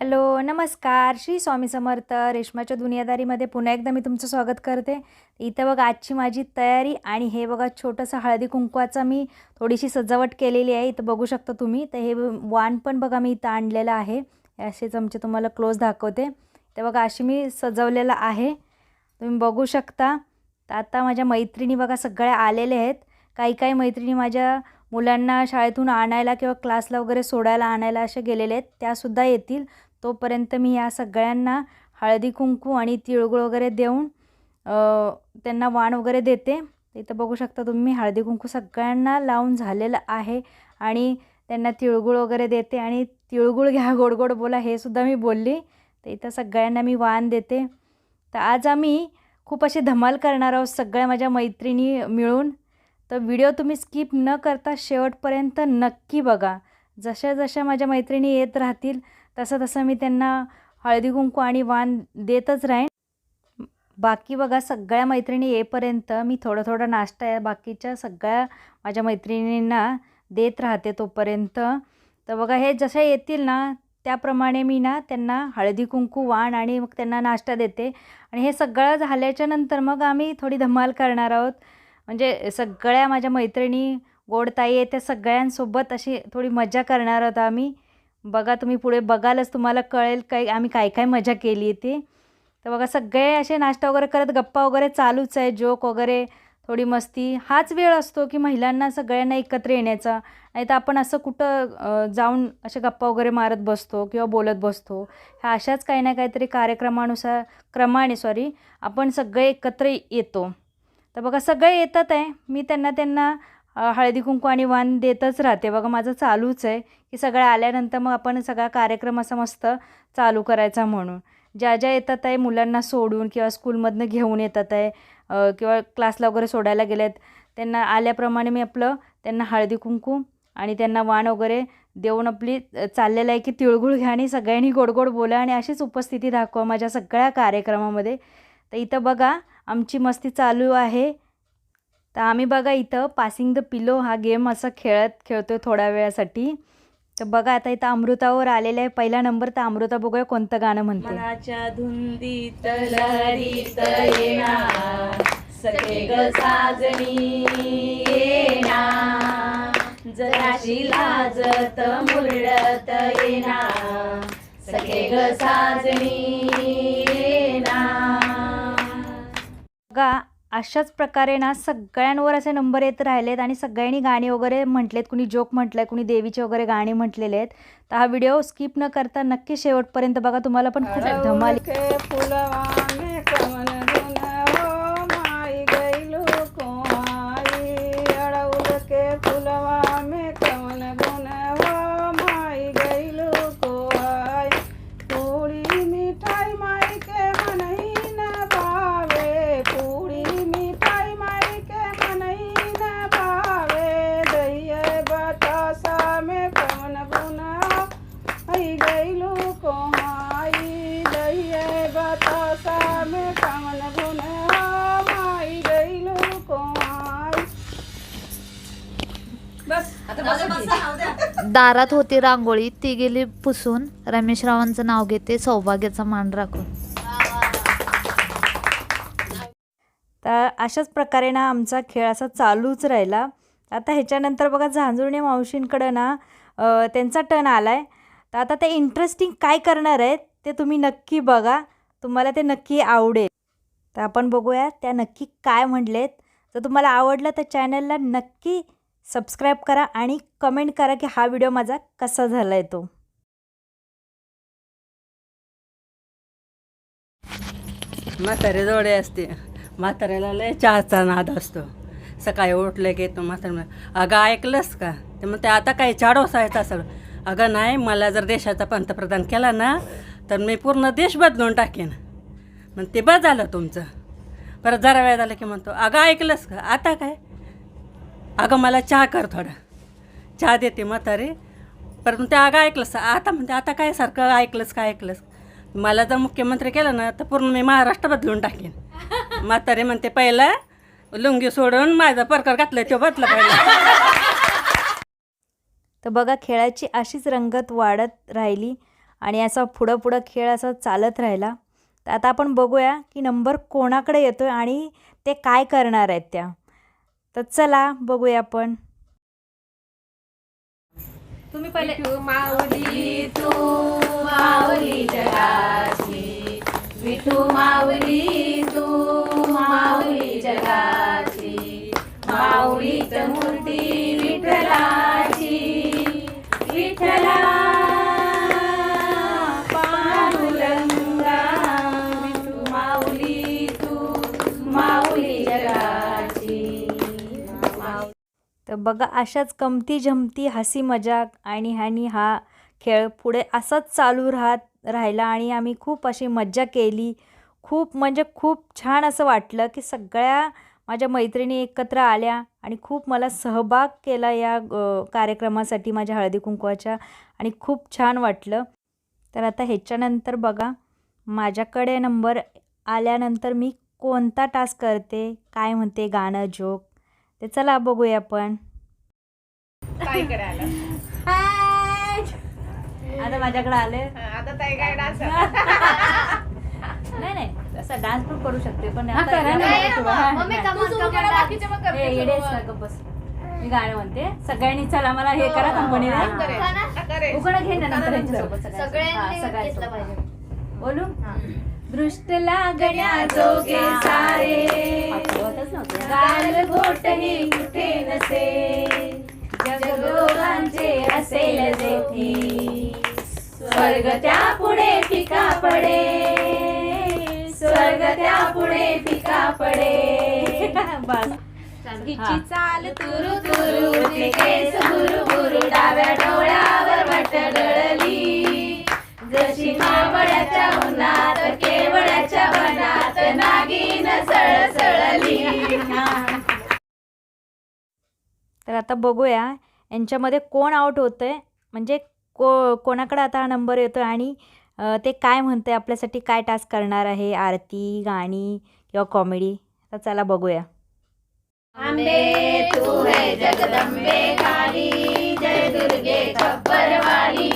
Hello, नमस्कार. श्री स्वामी समर्थ. रेश्माच्या दुनियादारीमध्ये पुन्हा एकदा मी तुमचं स्वागत करते. इथं बघा आजची माझी तयारी आणि हे बघा छोटंसं हळदी कुंकवाचा मी थोडीशी सजावट केलेली आहे. इथं बघू शकता तुम्ही. तर हे वाण पण बघा मी इथं आणलेलं आहे. असे चमचे तुम्हाला क्लोज दाखवते. ते बघा अशी मी सजवलेलं आहे. तुम्ही बघू शकता. तर आता माझ्या मैत्रिणी बघा सगळ्या आलेल्या आहेत. काही मैत्रिणी माझ्या मुलांना शाळेतून आणायला किंवा क्लासला वगैरे सोडायला आणायला असे गेलेले आहेत. त्यासुद्धा येतील. तोपर्यंत मी या सगळ्यांना हळदी कुंकू आणि तिळगुळ वगैरे देऊन त्यांना वाण वगैरे देते. इथं बघू शकता तुम्ही हळदी कुंकू सगळ्यांना लावून झालेलं आहे आणि त्यांना तिळगुळ वगैरे देते आणि तिळगुळ घ्या गोड गोड बोला हे सुद्धा मी बोलली. तर इथं सगळ्यांना मी वाण देते. तर आज आम्ही खूप अशी धमाल करणार आहोत सगळ्या माझ्या मैत्रिणी मिळून. तर व्हिडिओ तुम्ही स्किप न करता शेवटपर्यंत नक्की बघा. जशा जशा माझ्या मैत्रिणी येत राहतील तसं मी त्यांना हळदी कुंकू आणि वाण देतच राहीन. बाकी बघा सगळ्या मैत्रिणी येईपर्यंत मी थोडं नाश्ता बाकीच्या सगळ्या माझ्या मैत्रिणींना देत राहते तोपर्यंत. तर बघा हे जशा येतील ना त्याप्रमाणे मी ना त्यांना हळदी कुंकू वाण आणि मग त्यांना नाश्ता देते. आणि हे सगळं झाल्याच्या नंतर मग आम्ही थोडी धमाल करणार आहोत. म्हणजे सगळ्या माझ्या मैत्रिणी गोडताई आहे त्या सगळ्यांसोबत अशी थोडी मजा करणार आहोत आम्ही. बघा तुम्ही पुढे बघालच तुम्हाला कळेल आम्ही काय मजा केली आहे ती. तर बघा सगळे असे नाश्ता वगैरे करत गप्पा वगैरे चालूच आहे, जोक वगैरे थोडी मस्ती. हाच वेळ असतो की महिलांना सगळ्यांना एकत्र येण्याचा. नाही तर आपण असं कुठं जाऊन असे गप्पा वगैरे मारत बसतो किंवा बोलत बसतो. ह्या अशाच काही ना काहीतरी क्रमाने आपण सगळे एकत्र येतो. तर बघा सगळे येतात आहे. मी त्यांना हळदी कुंकू आणि वाण देतच राहते. बघा माझं चालूच आहे की सगळ्या आल्यानंतर मग आपण सगळा कार्यक्रम असा मस्त चालू करायचा म्हणून. ज्या येतात आहे मुलांना सोडून किंवा स्कूलमधनं घेऊन येतात आहे किंवा क्लासला वगैरे सोडायला गेलेत त्यांना आल्याप्रमाणे मी त्यांना हळदी कुंकू आणि त्यांना वाण वगैरे देऊन आपली चाललेलं आहे की तिळगुळ घ्या आणि सगळ्यांनी गोड गोड बोला आणि अशीच उपस्थिती दाखवा माझ्या सगळ्या कार्यक्रमामध्ये. तर इथं बघा आमची मस्ती चालू आहे. तर आम्ही बघा इथं पासिंग द पिलो हा गेम असा खेळतोय थोड्या वेळासाठी. तर बघा आता इथं अमृतावर आलेला आहे पहिला नंबर. तर अमृता बघूया कोणतं गाणं म्हणते. मनाच्या धुंदीत लहरीत येणार सखे ग साजणी येणार जराशी लाजत मुरडत येणार सखे ग साजणी येणार. बघा अशाच प्रकारे ना सगळ्यांवर असे नंबर येत राहिलेत आणि सगळ्यांनी गाणी वगैरे म्हटलेत. कुणी जोक म्हटलं आहे, कुणी देवीचे वगैरे गाणी म्हटलेले आहेत. तर हा व्हिडिओ स्किप न करता नक्की शेवटपर्यंत बघा. तुम्हाला पण खूप धमाल. दारात होती रांगोळी ती गेली पुसून. रमेश रावांचं नाव घेते सौभाग्याचा मान राखून. तर अशाच प्रकारे ना आमचा खेळ असा चालूच राहिला. आता ह्याच्यानंतर बघा झांजुर्णे मावशींकडं ना त्यांचा टर्न आला आहे. तर आता ते इंटरेस्टिंग काय करणार आहेत ते तुम्ही नक्की बघा. तुम्हाला ते नक्की आवडेल. तर आपण बघूया त्या नक्की काय म्हटलेत. जर तुम्हाला आवडलं तर चॅनलला नक्की सबस्क्राईब करा आणि कमेंट करा की हा व्हिडिओ माझा कसा झाला आहे तो. म्हातारे जोडे असते. म्हाताऱ्याला लय चहाचा नाद असतो. सकाळी उठले की तो म्हातारा अगं ऐकलंस का ते म्हणते आता काही चाडोस आहेत असं. अगं नाही मला जर देशाचा पंतप्रधान केला ना तर मी पूर्ण देश बदलून टाकेन. मग ते बस झालं तुमचं. परत जरा वेळ झालं की म्हणतो अगं ऐकलंस का आता काय. अगं मला चहा कर थोडा. चहा देते म्हातारी. परत म्हणते अगं ऐकलंस आता म्हणते आता काय सारखं ऐकलंस का ऐकलंस. मला जर मुख्यमंत्री केलं ना तर पूर्ण मी महाराष्ट्र बदलून टाकेन. म्हातारी म्हणते पहिलं लुंगी सोडून माझा परकर घातलं तो बदला पाहिजे. तर बघा खेळाची अशीच रंगत वाढत राहिली आणि असा पुढं पुढं खेळ असा चालत राहिला. तर आता आपण बघूया की नंबर कोणाकडे येतो आहे आणि ते काय करणार आहेत त्या. तर चला बघूया आपण. तुम्ही पहिले विठू माऊली तू माऊली जगाची, विठू माऊली तू माऊली जगाची, माऊलीच मूर्ती विठ्ठलाची, विठ्ठला पांडुरंगा, विठू माऊली तू माऊली जगाची. तर बघा अशाच गमती जमती हसी मजाक आणि हा खेळ पुढे असाच चालू राहिला आणि आम्ही खूप अशी मज्जा केली. खूप म्हणजे खूप छान असं वाटलं की सगळ्या माझ्या मैत्रिणी एकत्र आल्या आणि खूप मला सहभाग केला या कार्यक्रमासाठी माझ्या हळदी कुंकवाच्या आणि खूप छान वाटलं. तर आता ह्याच्यानंतर बघा माझ्याकडे नंबर आल्यानंतर मी कोणता टास्क करते, काय म्हणते गाणं जोक, ते चला बघूया आपण. काय करायला आता माझ्याकडे आले. आता ताई काय डान्स नाही असं डान्स पण करू शकते पण हा, आता करा ना. या तू सुरू केला, बाकीचे मग करते येडे सुरू. आहेस का? गप्प बस. मी गाणं म्हणते सगळ्यांनी चला मला हे करा कंपनीला उकडं घे ना नंतर यांच्यासोबत सगळ्यांसोबत. बोलू दृष्ट लागण्या जोगे सारे आठवतच नव्हते. गाल घोटही कुठे नसे जगदोगांचे असेल जेथे स्वर्ग त्या पुढे फिका पडे स्वर्ग त्या पुढे फिका पडे. बस हिची चाल तुरु तुरु उठले केस गुरु गुरु डाव्या डोळ्यावर वाट गळली जशी मावळ्याच्या उन्हात केवळ्याच्या वनात नागिन सळसळली. तर आता बघूया यांच्यामध्ये कोण आउट होतंय म्हणजे कोणाकडे आता हा नंबर येतो आणि ते काय म्हणते आपल्यासाठी काय टास्क करणार आहे, आरती गाणी किंवा कॉमेडी. तर चला बघूया. अंबे तू है जगदंबे काली जय दुर्गे खप्पर वाली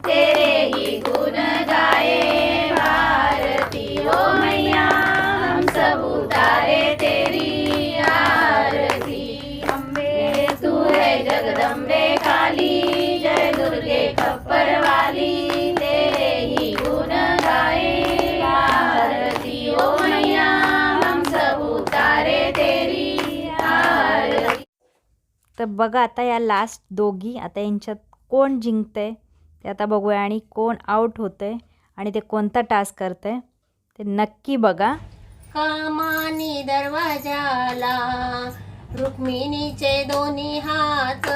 तेरे ही गुण गाए भारती ओ मैया हम सब उतारे तेरी आरती. अंबे तू है जगदंबे काली जय दुर्गे खप्पर वाली तेरे ही गुण गाए भारती ओ मैया हम सब उतारे तेरी. तर बघा आता या लास्ट दोघी आता यांच्यात कोण जिंकतंय ते आता बघूया आणि कोण आउट होतंय आणि ते कोणता टास्क करतंय ते नक्की बघा. कामानी दरवाजाला रुक्मिणीचे दोन्ही हात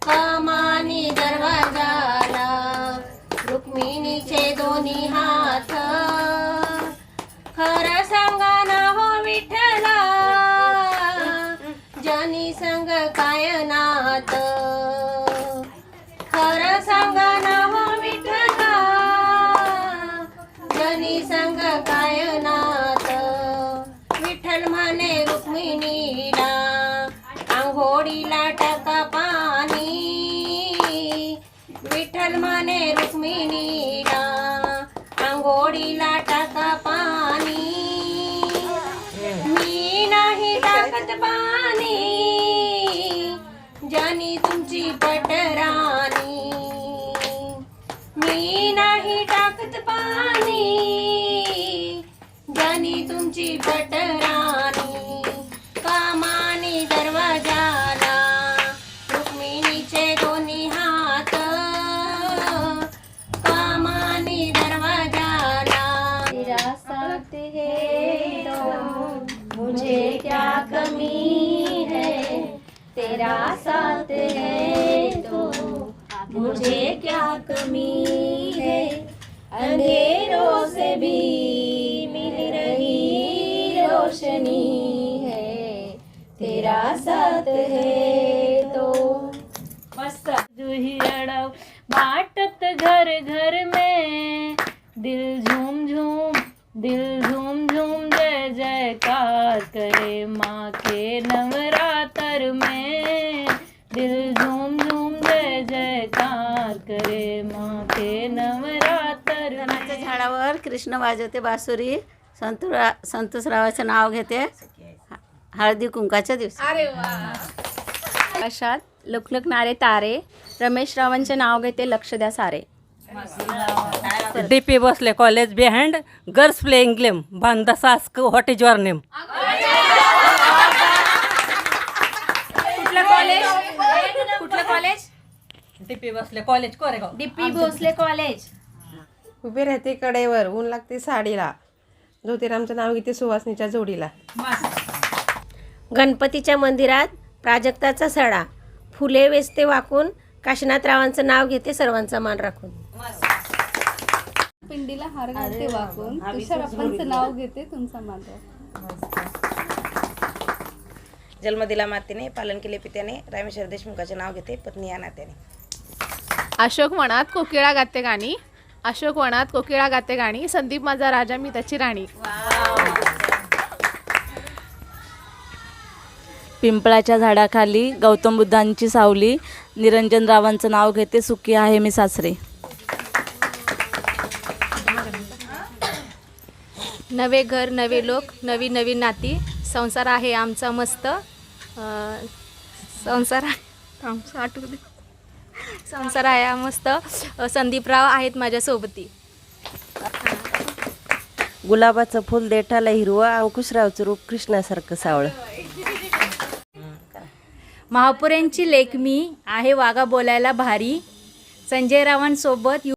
कामानी दरवाजाला रुक्मिणीचे दोन्ही हात खरं सांगा ना हो विठ्ठला जनी संग काय नात खरं सांगा ना हो विठ्ठला जनी संग काय नात. विठ्ठल म्हणे रुक्मिणीला आंघोळीला टाका पाणी विठ्ठल म्हणे रुक्मिणीला आंघोळीला टाका पाणी मी नाही टाकत पाणी जानी तुमची पटराणी मी नाही टाकत पाणी जानी तुमची पटराणी. कामानी दरवाजाला रुक्मिणीचे दोन्ही हात कामानी दरवाजाला तेरा साथ है तो मुझे क्या कमी है तेरा साथ है तो मुझे क्या कमी है अंधेरों से भी मिल रही रोशनी है तेरा साथ है तो. मस्त. जूही अड़ब बाटत घर घर में दिल झूम झूम जय जयकार करे माँ के नवरात्र में दिल झूम झूम जय जयकार करे माँ के नवरात्र नारळाच्या झाडावर कृष्ण वाजवते बासुरी, संतोषरावाचं नाव घेते हळदी कुंकाच्या दिवशी. आकाशात लुकलुकणारे तारे, रमेश रावांचे नाव घेते लक्ष द्या सारे. DP Bhosale college behind girls playing game बांदासा ask what is your name. कुठलं कॉलेज? कुठलं college? DP Bhosale college Koregaon. DP Bhosale college. उभी राहते कडेवर, ऊन लागते साडीला, ज्योतिरामचं नाव घेते सुवासनीच्या जोडीला. गणपतीच्या मंदिरात प्राजक्ताचा सडा, फुले वेचते वाकून, काशीनाथरावांचं नाव घेते सर्वांचा मान राखून. पिंडीला हार घालते वाकून, तुषारप्पांचं नाव घेते तुमचा मान राखून. जन्म दिला मातेने, पालन केले पित्याने, रामेश्वर देशमुखाचे नाव घेते पत्नी या नात्याने. अशोक वनात कोकिळा गाते गाणी, अशोक वनात कोकिळा गाते गाणी, संदीप माझा राजा मी त्याची राणी. पिंपळाच्या झाडाखाली गौतम बुद्धांची सावली, निरंजन रावांचं नाव घेते सुखी आहे मी सासरे. नवे घर नवे लोक, नवी नवी नाती, संसार आहे आमचा मस्त. संसार आहे मस्त. संदीपराव आहेत माझ्यासोबती. गुलाबाचं फुल देठाला हिरवं, अंकुशरावचं रूप कृष्णासारखं सावळं. महापुरेंची लेक मी आहे वागा बोलायला भारी, संजय रावांसोबत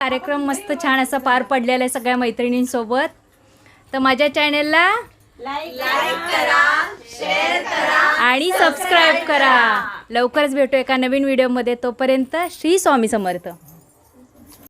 कार्यक्रम मस्त छान असा पार पडलेला आहे सगळ्या मैत्रिणींसोबत. तर माझ्या चॅनेलला लाईक करा, शेअर करा आणि सबस्क्राईब करा. लवकरच भेटू एका नवीन व्हिडिओमध्ये. तोपर्यंत श्री स्वामी समर्थ.